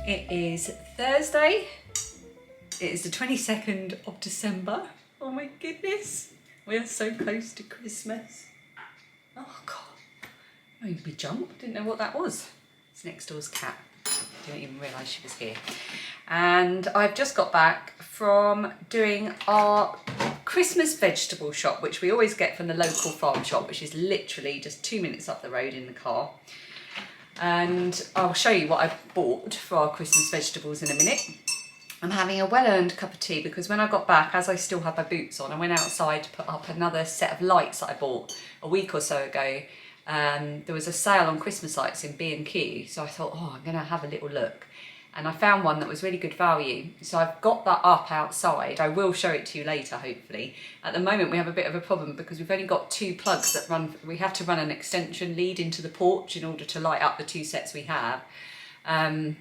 It is Thursday. It is the 22nd of December. Oh my goodness. We are so close to Christmas. Oh God. I made me jump. Didn't know what that was. It's next door's cat. Didn't even realise she was here. And I've just got back from doing our Christmas vegetable shop, which we always get from the local farm shop, which is literally just 2 minutes up the road in the car. And I'll show you what I bought for our Christmas vegetables in a minute. I'm having a well-earned cup of tea because when I got back, as I still have my boots on, I went outside to put up another set of lights that I bought a week or so ago. There was a sale on Christmas lights in B&Q, so I thought, oh, I'm going to have a little look. And I found one that was really good value. So I've got that up outside. I will show it to you later, hopefully. At the moment, we have a bit of a problem because we've only got 2 plugs that run. We have to run an extension lead into the porch in order to light up the 2 sets we have. So I'm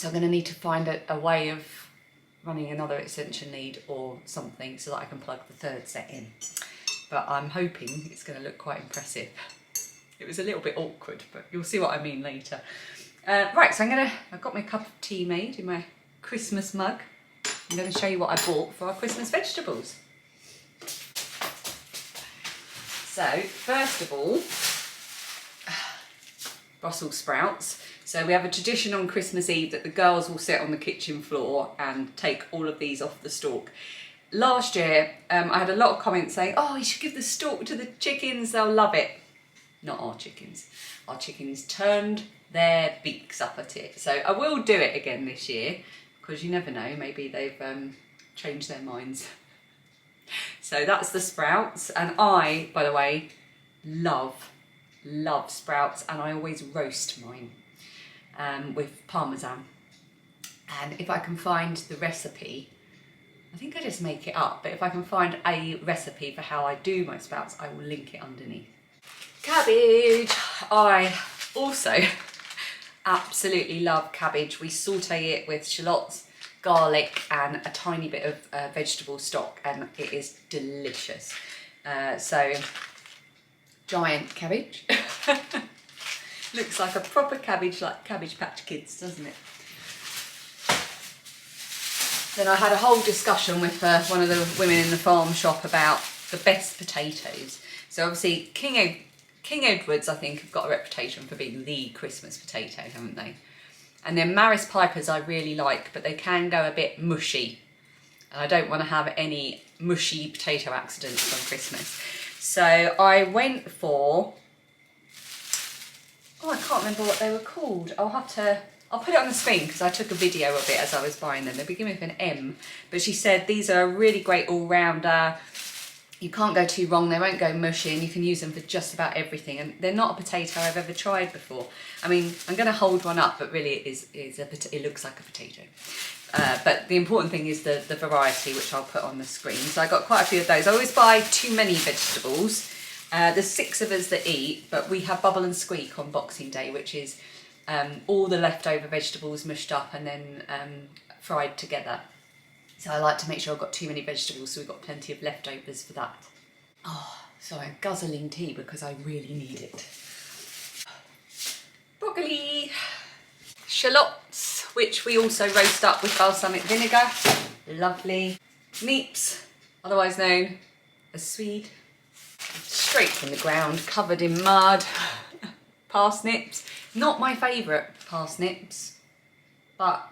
going to need to find a way of running another extension lead or something so that I can plug the 3rd set in. But I'm hoping it's going to look quite impressive. It was a little bit awkward, but you'll see what I mean later. Right, so I've got my cup of tea made in my Christmas mug. I'm going to show you what I bought for our Christmas vegetables. So, first of all, Brussels sprouts. So we have a tradition on Christmas Eve that the girls will sit on the kitchen floor and take all of these off the stalk. Last year, I had a lot of comments saying, oh, you should give the stalk to the chickens, they'll love it. Not our chickens. Our chickens turned their beaks up at it. So I will do it again this year because you never know, maybe they've changed their minds. So that's the sprouts, and I, by the way, love sprouts, and I always roast mine with parmesan. And if I can find the recipe, I think I just make it up, but if I can find a recipe for how I do my sprouts, I will link it underneath. Cabbage. I also absolutely love cabbage. We saute it with shallots, garlic and a tiny bit of vegetable stock, and it is delicious. So giant cabbage. Looks like a proper cabbage, like Cabbage Patch Kids, doesn't it? Then I had a whole discussion with one of the women in the farm shop about the best potatoes. So obviously King Edwards, I think, have got a reputation for being the Christmas potato, haven't they? And then Maris Pipers I really like, but they can go a bit mushy. And I don't want to have any mushy potato accidents on Christmas. So I went for, oh, I can't remember what they were called. I'll put it on the screen because I took a video of it as I was buying them. They begin with an M, but she said these are a really great all-rounder. You can't go too wrong, they won't go mushy, and you can use them for just about everything. And they're not a potato I've ever tried before. I mean, I'm going to hold one up, but really it looks like a potato. But the important thing is the variety, which I'll put on the screen. So I got quite a few of those. I always buy too many vegetables. There's 6 of us that eat, but we have Bubble and Squeak on Boxing Day, which is all the leftover vegetables mushed up and then fried together. So I like to make sure I've got too many vegetables, so we've got plenty of leftovers for that. Oh, so I'm guzzling tea because I really need it. Broccoli. Shallots, which we also roast up with balsamic vinegar. Lovely. Neeps, otherwise known as swede. Straight from the ground, covered in mud. Parsnips. Not my favourite parsnips, but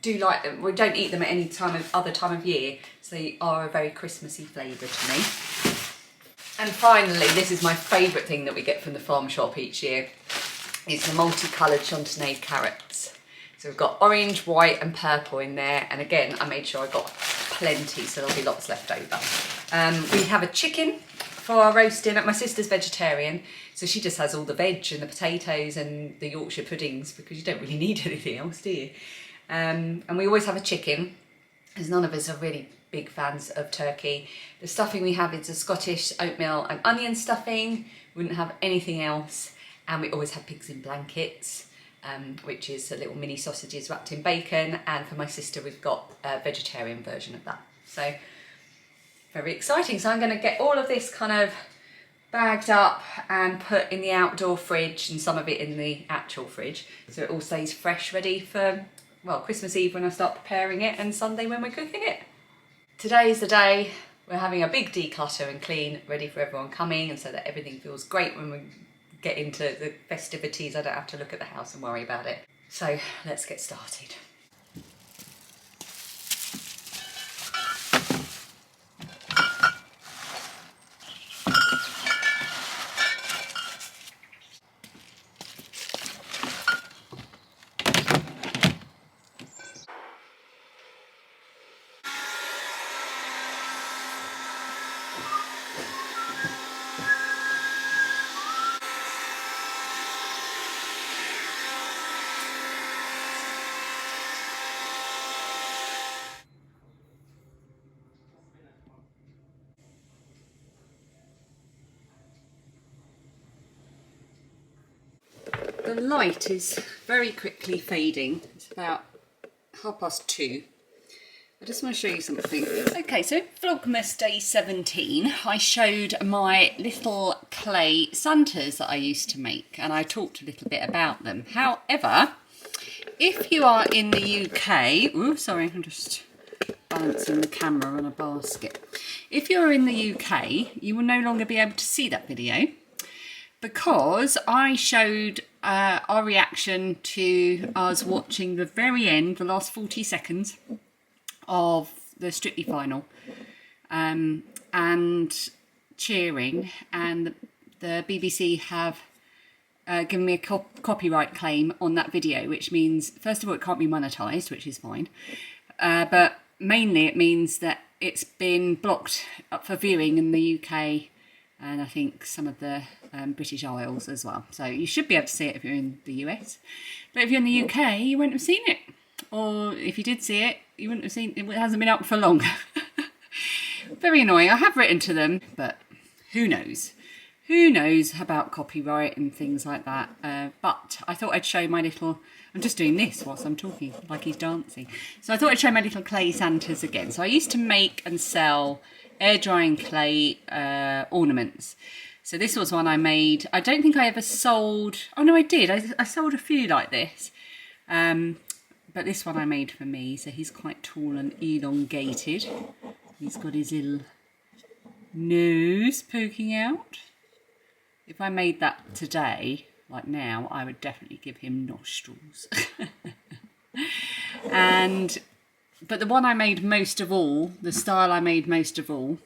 do like them. We don't eat them at any other time of year, so they are a very Christmassy flavour to me. And finally, this is my favourite thing that we get from the farm shop each year. It's the multicoloured chantenay carrots. So we've got orange, white and purple in there, and again I made sure I got plenty, so there'll be lots left over. We have a chicken for our roasting. My sister's vegetarian, so she just has all the veg and the potatoes and the Yorkshire puddings because you don't really need anything else, do you? And we always have a chicken, as none of us are really big fans of turkey. The stuffing we have is a Scottish oatmeal and onion stuffing. We wouldn't have anything else. And we always have pigs in blankets, which is a little mini sausages wrapped in bacon. And for my sister, we've got a vegetarian version of that. So very exciting. So I'm going to get all of this kind of bagged up and put in the outdoor fridge and some of it in the actual fridge, so it all stays fresh, ready for, well, Christmas Eve when I start preparing it and Sunday when we're cooking it. Today's the day we're having a big declutter and clean, ready for everyone coming, and so that everything feels great when we get into the festivities. I don't have to look at the house and worry about it. So let's get started. The light is very quickly fading. It's about 2:30. I just want to show you something. Okay, so Vlogmas day 17, I showed my little clay Santas that I used to make, and I talked a little bit about them. However, if you are in the UK, oh sorry, I'm just balancing the camera on a basket. If you're in the UK, you will no longer be able to see that video, because I showed our reaction to us watching the very end, the last 40 seconds of the Strictly final, and cheering, and the BBC have given me a copyright claim on that video, which means, first of all, it can't be monetised, which is fine, but mainly it means that it's been blocked up for viewing in the UK, and I think some of the British Isles as well. So you should be able to see it if you're in the US. But if you're in the UK, you wouldn't have seen it. Or if you did see it, you wouldn't have seen it. It hasn't been up for long. Very annoying. I have written to them, but who knows? Who knows about copyright and things like that. But I thought I'd show my little... I'm just doing this whilst I'm talking, like he's dancing. So I thought I'd show my little clay Santas again. So I used to make and sell air drying clay ornaments. So this was one I made. I don't think I ever sold... Oh no, I did. I sold a few like this. But this one I made for me. So he's quite tall and elongated. He's got his little nose poking out. If I made that today, like now, I would definitely give him nostrils. But the one I made most of all, the style I made most of all,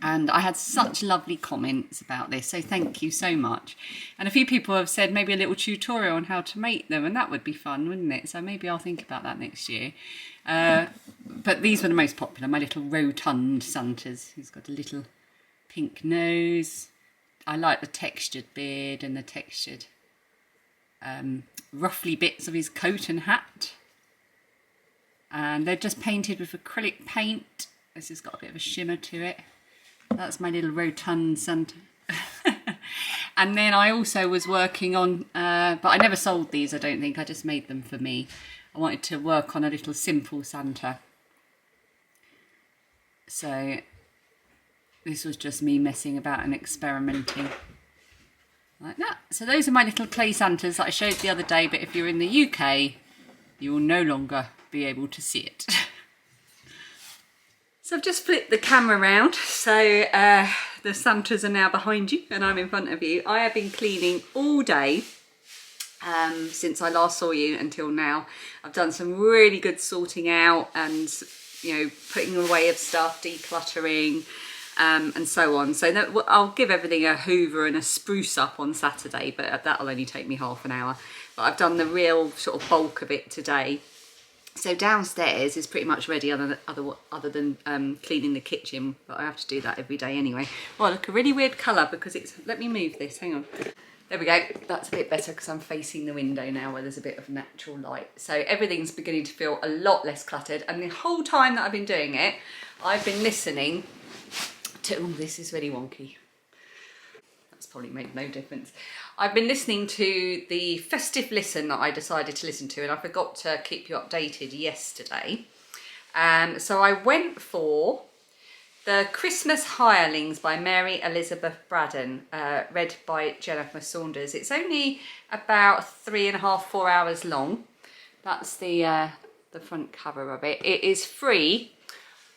and I had such lovely comments about this, so thank you so much. And a few people have said maybe a little tutorial on how to make them, and that would be fun, wouldn't it? So maybe I'll think about that next year. But these were the most popular, my little rotund Santas. He's got a little pink nose. I like the textured beard and the textured ruffly bits of his coat and hat. And they're just painted with acrylic paint. This has got a bit of a shimmer to it. That's my little rotund Santa. And then I also was working on, but I never sold these, I don't think. I just made them for me. I wanted to work on a little simple Santa. So this was just me messing about and experimenting. Like that. So those are my little clay Santas that I showed the other day, but if you're in the UK, you will no longer be able to see it. So I've just flipped the camera around, so the Santas are now behind you and I'm in front of you. I have been cleaning all day since I last saw you until now. I've done some really good sorting out and, you know, putting away of stuff, decluttering, and so on. So that, I'll give everything a hoover and a spruce up on Saturday, but that'll only take me half an hour. But I've done the real sort of bulk of it today. So downstairs is pretty much ready other than cleaning the kitchen, but I have to do that every day anyway. Oh, look, a really weird colour because it's... Let me move this, hang on. There we go, that's a bit better because I'm facing the window now where there's a bit of natural light. So everything's beginning to feel a lot less cluttered, and the whole time that I've been doing it, I've been listening to... Oh, this is really wonky. That's probably made no difference. I've been listening to the Festive listen that I decided to listen to, and I forgot to keep you updated yesterday. So I went for The Christmas Hirelings by Mary Elizabeth Braddon, read by Jennifer Saunders. It's only about 3.5, 4 hours long. That's the front cover of it. It is free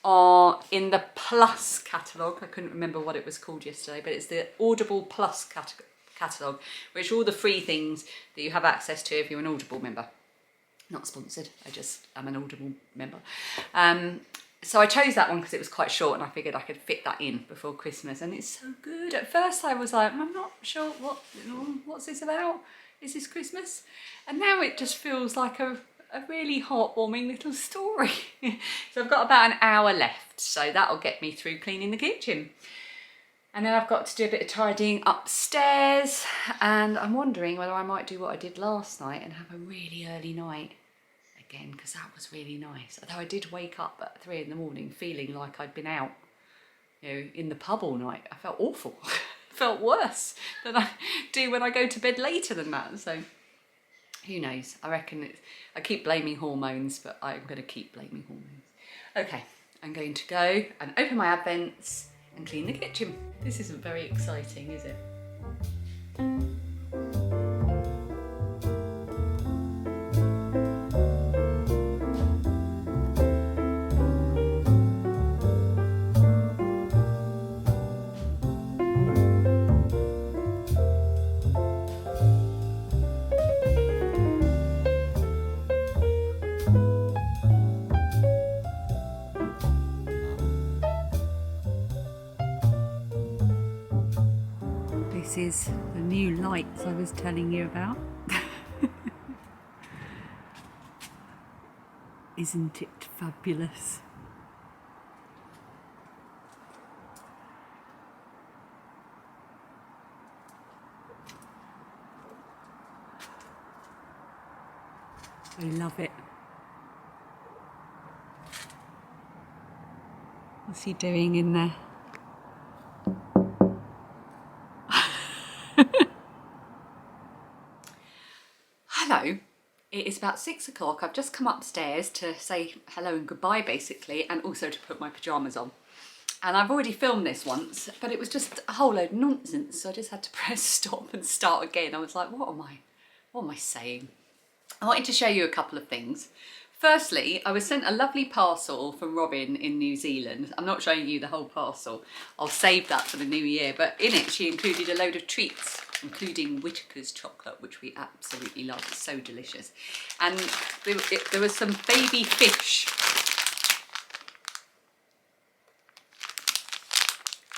in the Plus catalogue. I couldn't remember what it was called yesterday, but it's the Audible Plus catalogue, which are all the free things that you have access to if you're an Audible member. Not sponsored, I'm an Audible member. So I chose that one because it was quite short and I figured I could fit that in before Christmas, and it's so good. At first I was like, I'm not sure what's this about? Is this Christmas? And now it just feels like a really heartwarming little story. So I've got about an hour left, so that'll get me through cleaning the kitchen. And then I've got to do a bit of tidying upstairs, and I'm wondering whether I might do what I did last night and have a really early night again, because that was really nice. Although I did wake up at 3 in the morning feeling like I'd been out, in the pub all night. I felt awful. Felt worse than I do when I go to bed later than that. So who knows? I reckon I keep blaming hormones, but I'm going to keep blaming hormones. Okay, I'm going to go and open my advents and clean the kitchen. This isn't very exciting, is it? This is the new lights I was telling you about. Isn't it fabulous? I love it. What's he doing in there? Hello, it is about 6 o'clock. I've just come upstairs to say hello and goodbye basically, and also to put my pyjamas on. And I've already filmed this once, but it was just a whole load of nonsense, so I just had to press stop and start again. I was like, what am I saying? I wanted to show you a couple of things. Firstly, I was sent a lovely parcel from Robin in New Zealand. I'm not showing you the whole parcel. I'll save that for the new year. But in it, she included a load of treats, including Whittaker's chocolate, which we absolutely love. It's so delicious. And there was some baby fish,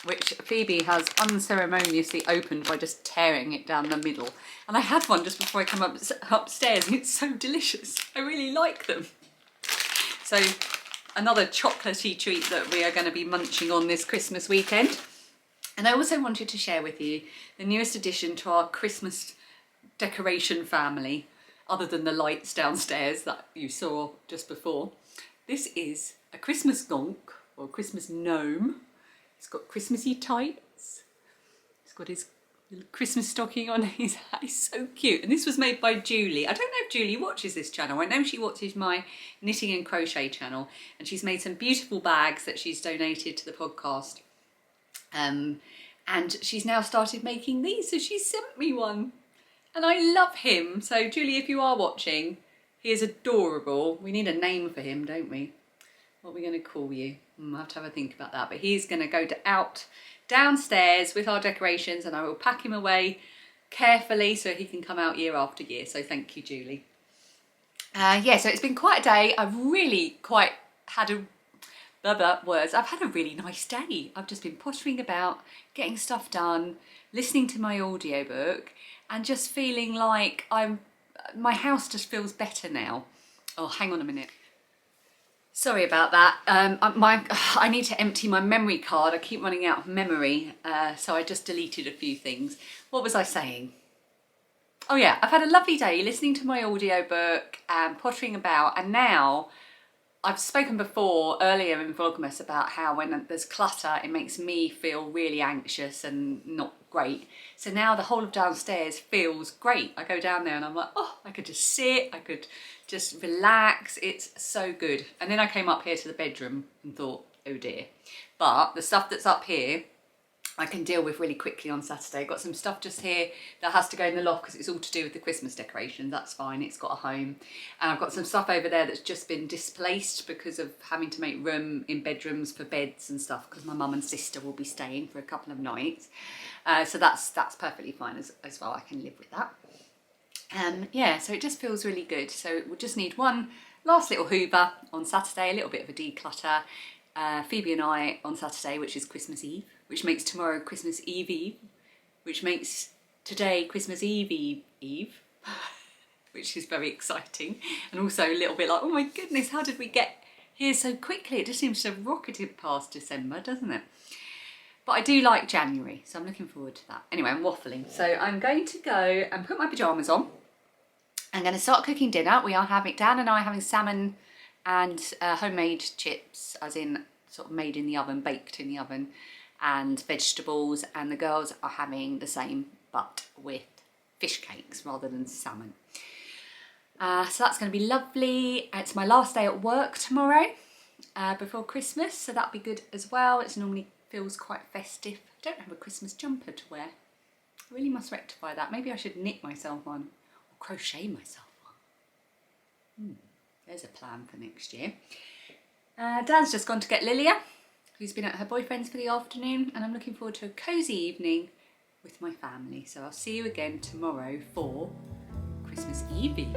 which Phoebe has unceremoniously opened by just tearing it down the middle. And I had one just before I come upstairs, and it's so delicious. I really like them. So another chocolatey treat that we are going to be munching on this Christmas weekend. And I also wanted to share with you the newest addition to our Christmas decoration family, other than the lights downstairs that you saw just before. This is a Christmas gonk, or Christmas gnome. He's got Christmassy tights. He's got his little Christmas stocking on his hat. He's so cute. And this was made by Julie. I don't know if Julie watches this channel. I know she watches my knitting and crochet channel. And she's made some beautiful bags that she's donated to the podcast. And she's now started making these. So she sent me one. And I love him. So Julie, if you are watching, he is adorable. We need a name for him, don't we? What are we going to call you? I'll have to have a think about that. But he's going to go out downstairs with our decorations, and I will pack him away carefully so he can come out year after year. So thank you, Julie. Yeah, so it's been quite a day. I've really quite had a I've had a really nice day. I've just been pottering about, getting stuff done, listening to my audiobook, and just feeling like my house just feels better now. Oh, hang on a minute. Sorry about that. I need to empty my memory card. I keep running out of memory, so I just deleted a few things. What was I saying? Oh yeah, I've had a lovely day listening to my audiobook and pottering about, and now I've spoken before earlier in Vlogmas about how when there's clutter it makes me feel really anxious and not great. So now the whole of downstairs feels great. I go down there and I'm like, oh, I could just sit, I could just relax. It's so good. And then I came up here to the bedroom and thought, oh dear. But the stuff that's up here, I can deal with really quickly on Saturday. Got some stuff just here that has to go in the loft because it's all to do with the Christmas decorations. That's fine, it's got a home. And I've got some stuff over there that's just been displaced because of having to make room in bedrooms for beds and stuff, because my mum and sister will be staying for a couple of nights. So that's perfectly fine as well. I can live with that. Yeah, so it just feels really good. So we'll just need one last little hoover on Saturday, a little bit of a declutter. Phoebe and I on Saturday, which is Christmas Eve, which makes tomorrow Christmas Eve Eve, which makes today Christmas Eve Eve, which is very exciting. And also a little bit like, oh my goodness, how did we get here so quickly? It just seems to have rocketed past December, doesn't it? But I do like January, so I'm looking forward to that. Anyway, I'm waffling. So I'm going to go and put my pyjamas on. I'm going to start cooking dinner. Dan and I are having salmon and homemade chips, as in sort of made in the oven, baked in the oven, and vegetables, and the girls are having the same but with fish cakes rather than salmon. So that's going to be lovely. It's my last day at work tomorrow before Christmas, so that'll be good as well. It normally feels quite festive. I don't have a Christmas jumper to wear. I really must rectify that. Maybe I should knit myself one or crochet myself one. There's a plan for next year. Dan's just gone to get Lilia, who's been at her boyfriend's for the afternoon, and I'm looking forward to a cosy evening with my family. So I'll see you again tomorrow for Christmas Eve.